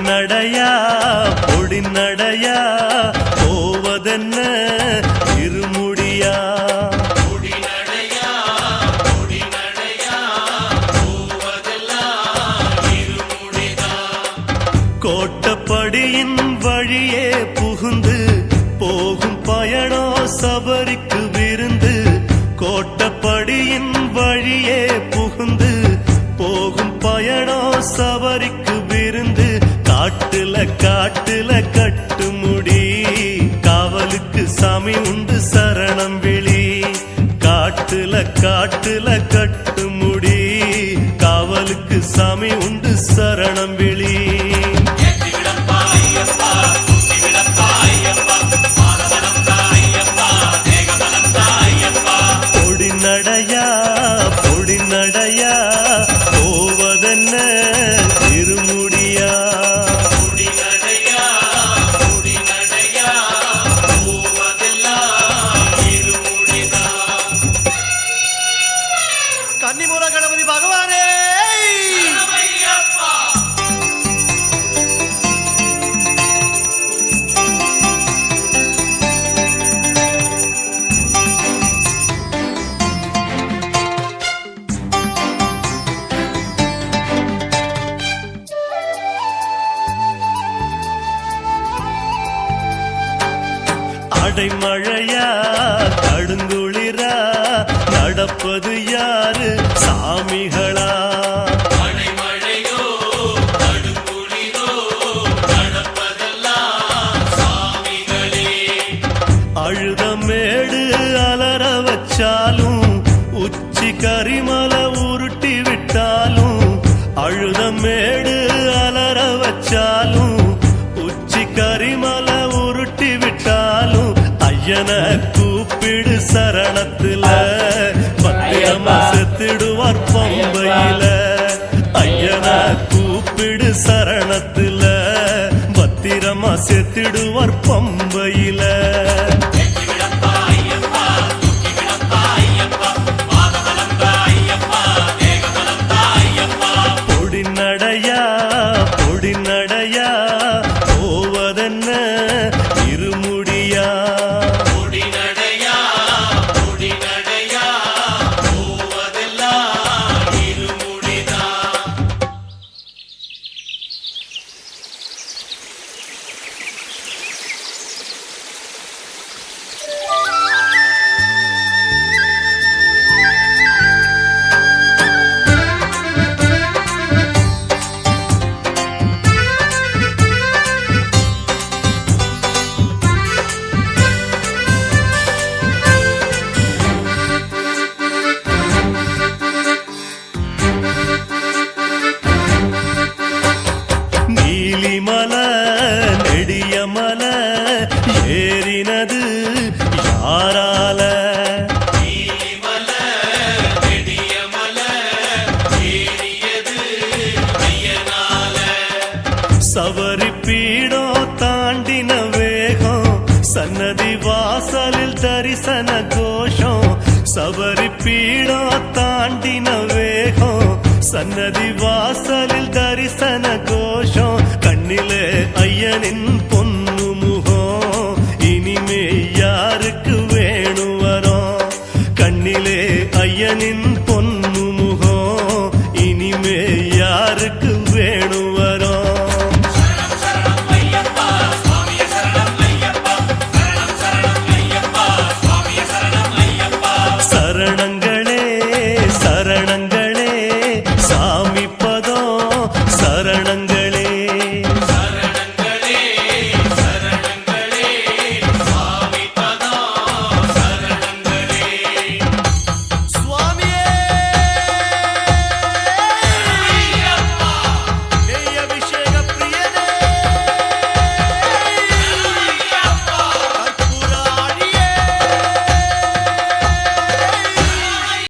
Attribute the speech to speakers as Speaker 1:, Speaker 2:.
Speaker 1: நடையா பொடி நடையா போவதென்ன இருமுடியா கோட்டப்படியின் வழியே புகுந்து போகும் பயணோ சபரிக்கு விருந்து கோட்டப்படியின் வழியே புகுந்து போகும் பயணோ சபரிக்கு விருந்து காட்டுல காட்டுல கட்டு முடி காவலுக்கு சாமி உண்டு சரணம் விழி காட்டுல காட்டுல கட்டு முடி காவலுக்கு சாமி உண்டு சரணம் விழி பொடி நடையா பொடி நடையா போவதென்ன இருமுடியா கன்னிமூல கணபதி பகவானே அடைமழையா கடுங்குளிரா நடப்பது யாரு சாமிகளா
Speaker 2: அடைமழையோ கடுங்குளிரோ நடப்பதெல்லாம் சாமிகளே
Speaker 1: அழுதமேடு அலற வச்சாலும் உச்சி கரிமலை உருட்டி விட்டாலும் அழுதமேடு அலற வச்சாலும் உச்சி கரிமலை உருட்டி விட்டாலும் ஐயன கூப்பிடு சரணத்துல பத்திரமா செத்துடுவார் பம்பையில ஐயன கூப்பிடு சரணத்துல பத்திரமா செத்துடுவார் பம்பையில பொடி நடையா பொடி நடையா போவதென்ன இருமுடியா நீலிமலை நெடியமலை ஏறினது யாரால சபரி பீடம் தாண்டின வேகம் சன்னதி வாசலில் தரிசன கோஷம் சபரி பீடம் தாண்டின வேகம் சன்னதி வாசலில் தரிசன கோஷம் கண்ணிலே ஐயனின்